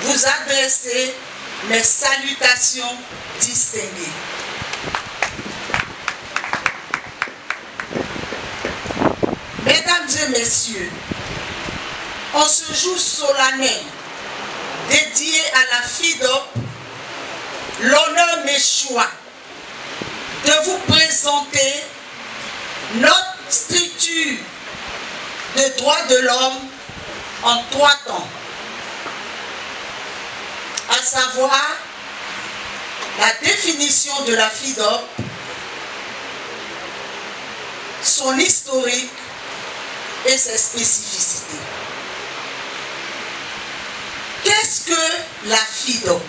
vous adresser mes salutations distinguées. Mesdames et messieurs, en ce jour solennel dédié à la FIDOP, l'honneur m'échoit de vous présenter notre structure de droits de l'homme en 3 temps, à savoir la définition de la FIDOP, son historique et ses spécificités. Qu'est-ce que la FIDOP?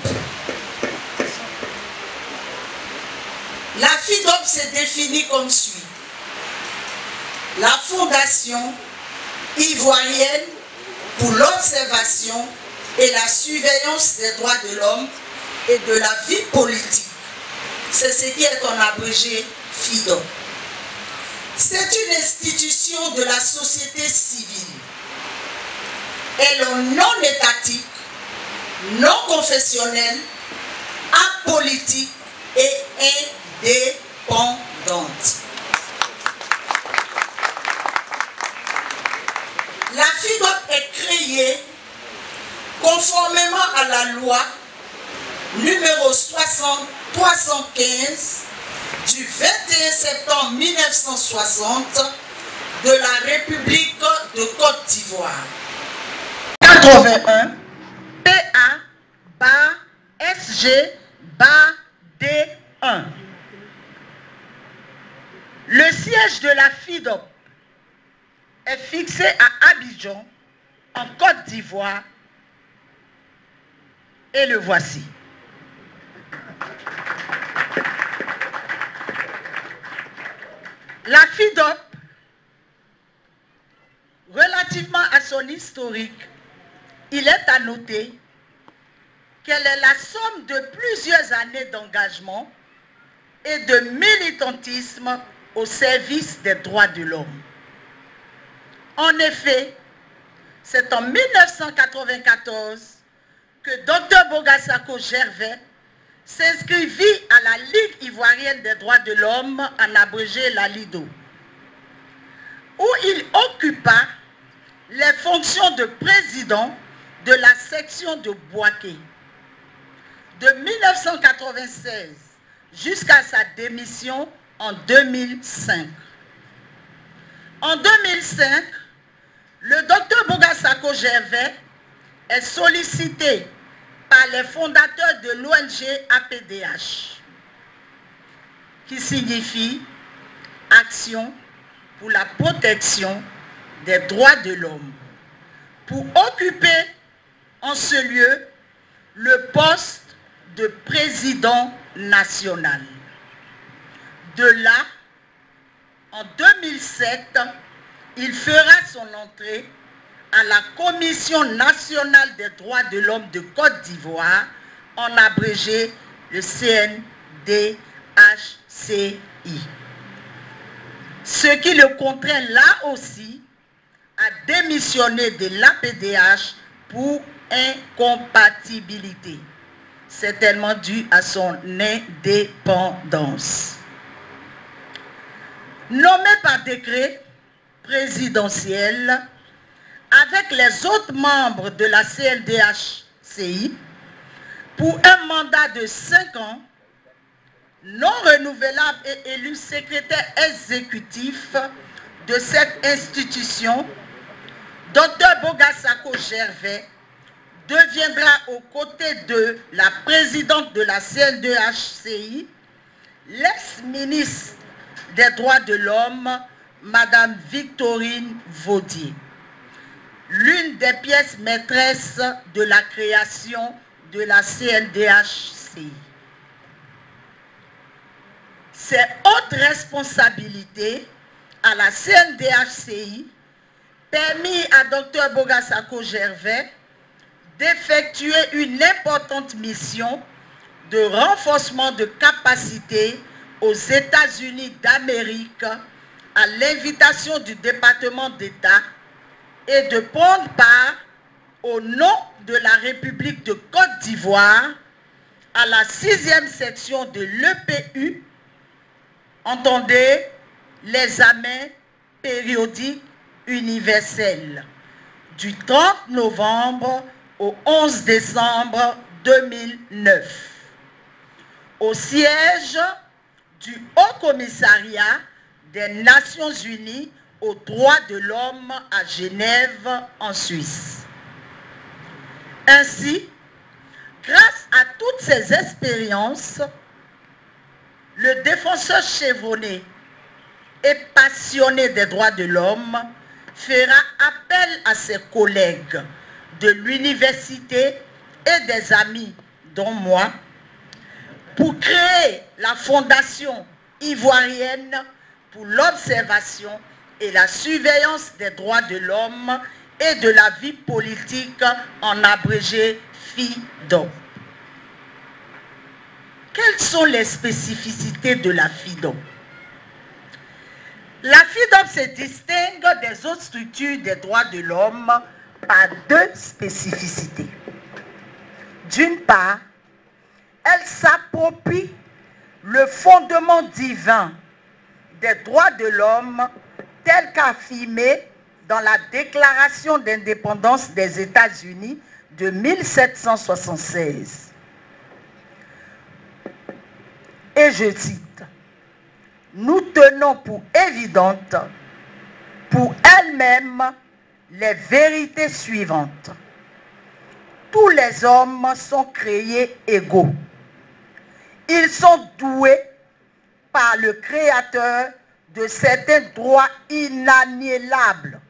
La FIDOP se définit comme suit. La Fondation ivoirienne pour l'observation et la surveillance des droits de l'homme et de la vie politique. C'est ce qui est en abrégé FIDOP. C'est une institution de la société civile. Elle est non étatique, non confessionnelle, apolitique et indépendante. La FIDOP est créée conformément à la loi numéro 315 du 21 septembre 1960 de la République de Côte d'Ivoire. 81 PA/SG/D1. Le siège de la FIDOP est fixé à Abidjan, en Côte d'Ivoire, et le voici. La FIDOP, relativement à son historique, il est à noter qu'elle est la somme de plusieurs années d'engagement et de militantisme au service des droits de l'homme. En effet, c'est en 1994 que Dr Bogassako Gervais s'inscrivit à la Ligue ivoirienne des droits de l'homme, en abrégé la LIDO, où il occupa les fonctions de président de la section de Bouaké. De 1996 jusqu'à sa démission en 2005. En 2005, le docteur Bogassako Gervais est sollicité par les fondateurs de l'ONG APDH, qui signifie Action pour la protection des droits de l'homme, pour occuper en ce lieu le poste de président national. De là, en 2007, il fera son entrée à la Commission nationale des droits de l'homme de Côte d'Ivoire, en abrégé le CNDHCI. Ce qui le contraint là aussi à démissionner de l'APDH pour incompatibilité, certainement dû à son indépendance. Nommé par décret présidentiel avec les autres membres de la CNDHCI pour un mandat de 5 ans, non renouvelable et élu secrétaire exécutif de cette institution, Dr Bogassako Gervais deviendra aux côtés de la présidente de la CNDHCI, l'ex-ministre des droits de l'homme, Madame Victorine Vaudier, l'une des pièces maîtresses de la création de la CNDHCI. Ces hautes responsabilités à la CNDHCI permis à Dr Bogassako Gervais d'effectuer une importante mission de renforcement de capacité aux États-Unis d'Amérique à l'invitation du département d'État et de prendre part au nom de la République de Côte d'Ivoire, à la 6e section de l'EPU, entendez l'examen périodique universel du 30 novembre au 11 décembre 2009 au siège du Haut Commissariat des Nations Unies aux droits de l'homme à Genève, en Suisse. Ainsi, grâce à toutes ces expériences, le défenseur chevronné et passionné des droits de l'homme fera appel à ses collègues de l'université et des amis, dont moi, pour créer la Fondation ivoirienne pour l'observation et la surveillance des droits de l'homme et de la vie politique, en abrégé FIDOP. Quelles sont les spécificités de la FIDOP? La FIDOP se distingue des autres structures des droits de l'homme par deux spécificités. D'une part, elle s'approprie le fondement divin des droits de l'homme tel qu'affirmé dans la Déclaration d'indépendance des États-Unis de 1776. Et je cite, « Nous tenons pour évidentes, pour elles-mêmes, les vérités suivantes. Tous les hommes sont créés égaux. Ils sont doués par le Créateur de certains droits inaliénables.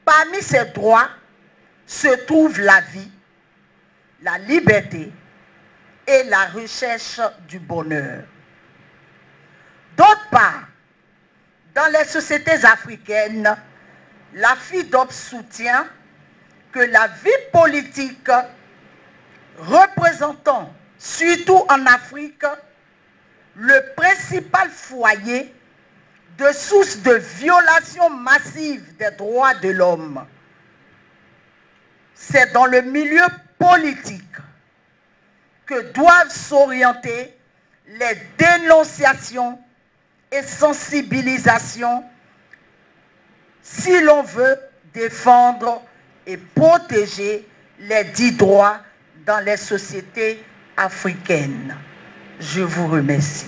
Parmi ces droits se trouvent la vie, la liberté et la recherche du bonheur. D'autre part, dans les sociétés africaines, la FIDOP soutient que la vie politique représentant, surtout en Afrique, le principal foyer de sources de violation massive des droits de l'homme, c'est dans le milieu politique que doivent s'orienter les dénonciations et sensibilisations si l'on veut défendre et protéger les dits droits dans les sociétés africaines. Je vous remercie.